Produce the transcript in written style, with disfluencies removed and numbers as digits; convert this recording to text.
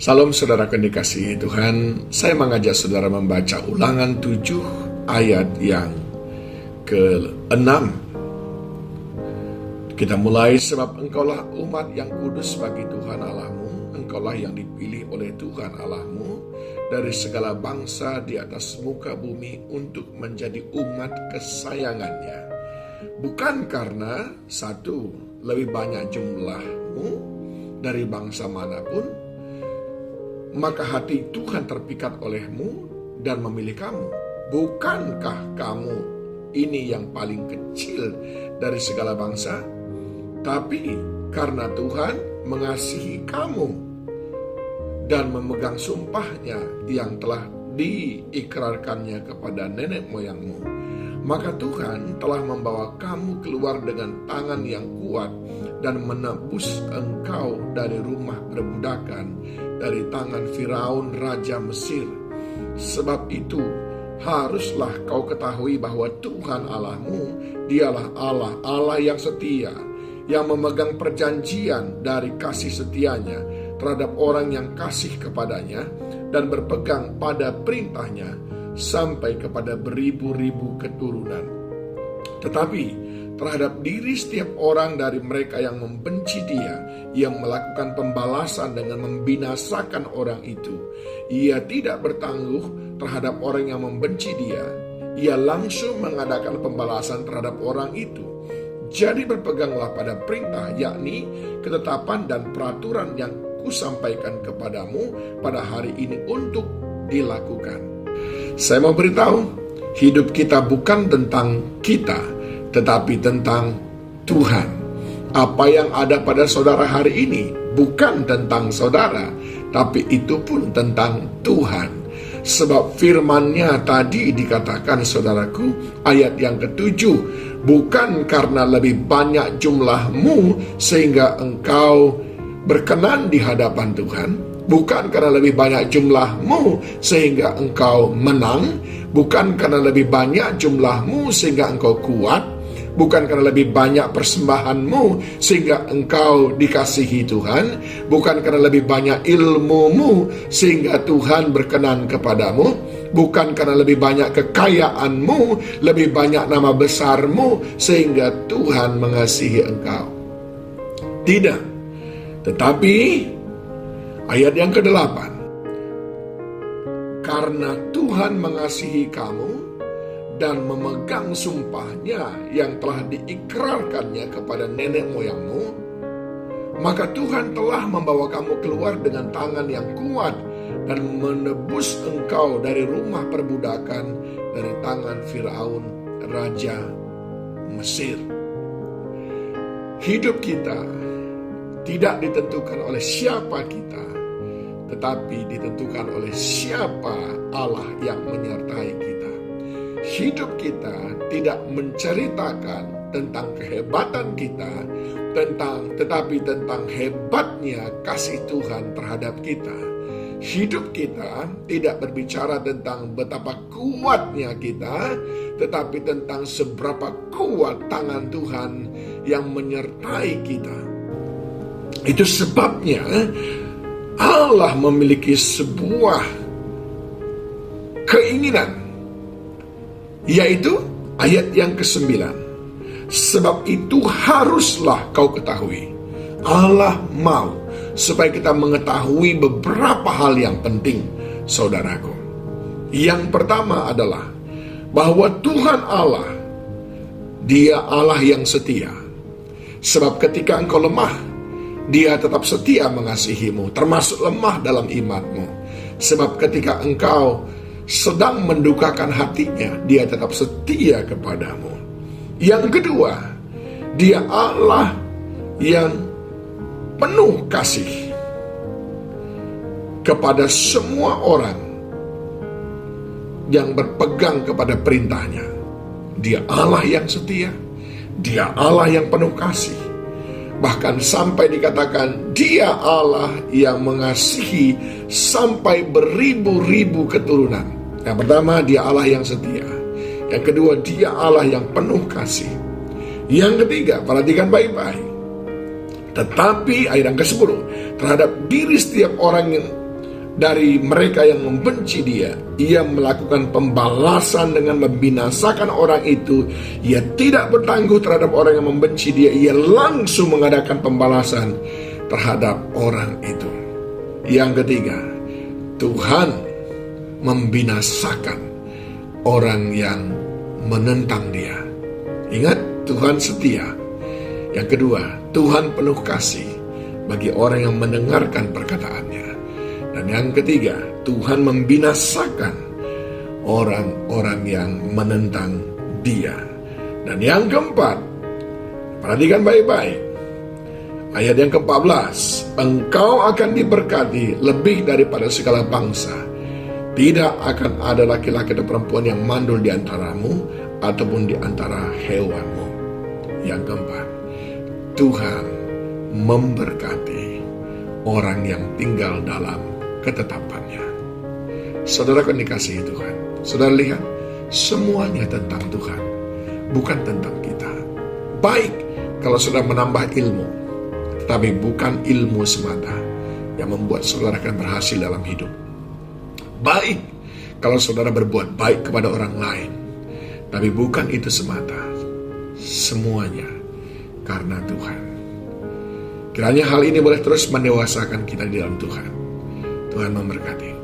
Salam saudara yang dikasihi Tuhan, saya mengajak saudara membaca Ulangan 7 ayat yang ke-6. Kita mulai, sebab engkaulah umat yang kudus bagi Tuhan Allahmu, engkaulah yang dipilih oleh Tuhan Allahmu dari segala bangsa di atas muka bumi untuk menjadi umat kesayangannya. Bukan karena satu, lebih banyak jumlahmu dari bangsa manapun, maka hati Tuhan terpikat olehmu dan memilih kamu. Bukankah kamu ini yang paling kecil dari segala bangsa? Tapi karena Tuhan mengasihi kamu dan memegang sumpahnya yang telah diikrarkannya kepada nenek moyangmu, maka Tuhan telah membawa kamu keluar dengan tangan yang kuat dan menebus engkau dari rumah perbudakan, dari tangan Firaun Raja Mesir. Sebab itu haruslah kau ketahui bahwa Tuhan Allahmu, dialah Allah yang setia, yang memegang perjanjian dari kasih setianya terhadap orang yang kasih kepadanya dan berpegang pada perintahnya sampai kepada beribu-ribu keturunan. Tetapi terhadap diri setiap orang dari mereka yang membenci dia, ia melakukan pembalasan dengan membinasakan orang itu. Ia tidak bertangguh terhadap orang yang membenci dia, ia langsung mengadakan pembalasan terhadap orang itu. Jadi berpeganglah pada perintah, yakni ketetapan dan peraturan yang kusampaikan kepadamu pada hari ini untuk dilakukan. Saya mau beritahu, hidup kita bukan tentang kita, tetapi tentang Tuhan. Apa yang ada pada saudara hari ini bukan tentang saudara, tapi itu pun tentang Tuhan. Sebab firman-Nya tadi dikatakan, saudaraku, ayat yang ke-7, bukan karena lebih banyak jumlahmu sehingga engkau berkenan di hadapan Tuhan, bukan karena lebih banyak jumlahmu sehingga engkau menang, bukan karena lebih banyak jumlahmu sehingga engkau kuat, bukan karena lebih banyak persembahanmu sehingga engkau dikasihi Tuhan, bukan karena lebih banyak ilmumu sehingga Tuhan berkenan kepadamu, bukan karena lebih banyak kekayaanmu, lebih banyak nama besarmu sehingga Tuhan mengasihi engkau. Tidak. Tetapi ayat yang ke-8, karena Tuhan mengasihi kamu dan memegang sumpahnya yang telah diikrarkannya kepada nenek moyangmu, maka Tuhan telah membawa kamu keluar dengan tangan yang kuat dan menebus engkau dari rumah perbudakan, dari tangan Firaun Raja Mesir. Hidup kita tidak ditentukan oleh siapa kita, tetapi ditentukan oleh siapa Allah yang menyertai kita. Hidup kita tidak menceritakan tentang kehebatan kita, tetapi tentang hebatnya kasih Tuhan terhadap kita. Hidup kita tidak berbicara tentang betapa kuatnya kita, tetapi tentang seberapa kuat tangan Tuhan yang menyertai kita. Itu sebabnya Allah memiliki sebuah keinginan, yaitu ayat yang ke-9. Sebab itu haruslah kau ketahui, Allah mau supaya kita mengetahui beberapa hal yang penting, saudaraku. Yang pertama adalah bahwa Tuhan Allah, Dia Allah yang setia. Sebab ketika engkau lemah, Dia tetap setia mengasihimu, termasuk lemah dalam imanmu. Sebab ketika engkau sedang mendukakan hatinya, Dia tetap setia kepadamu. Yang kedua, Dia Allah yang penuh kasih kepada semua orang yang berpegang kepada perintahnya. Dia Allah yang setia, Dia Allah yang penuh kasih. Bahkan sampai dikatakan Dia Allah yang mengasihi sampai beribu-ribu keturunan. Yang pertama, Dia Allah yang setia. Yang kedua, Dia Allah yang penuh kasih. Yang ketiga, perhatikan baik-baik, Tetapi ayat yang ke-10, terhadap diri setiap orang yang dari mereka yang membenci dia. Ia melakukan pembalasan dengan membinasakan orang itu. Ia tidak bertangguh terhadap orang yang membenci dia. Ia langsung mengadakan pembalasan terhadap orang itu. Yang ketiga, Tuhan membinasakan orang yang menentang dia. Ingat, Tuhan setia. Yang kedua, Tuhan penuh kasih bagi orang yang mendengarkan perkataannya. Dan yang ketiga, Tuhan membinasakan orang-orang yang menentang dia. Dan yang keempat, perhatikan baik-baik. Ayat yang ke-14, engkau akan diberkati lebih daripada segala bangsa. Tidak akan ada laki-laki atau perempuan yang mandul di antaramu ataupun di antara hewanmu. Yang keempat, Tuhan memberkati orang yang tinggal dalam ketetapannya. Saudara kan dikasihi Tuhan. Saudara lihat, semuanya tentang Tuhan, bukan tentang kita. Baik kalau saudara menambah ilmu, tetapi bukan ilmu semata yang membuat saudara akan berhasil dalam hidup. Baik kalau saudara berbuat baik kepada orang lain, tapi bukan itu semata. Semuanya karena Tuhan. Kiranya hal ini boleh terus mendewasakan kita di dalam Tuhan. Tuhan memberkati.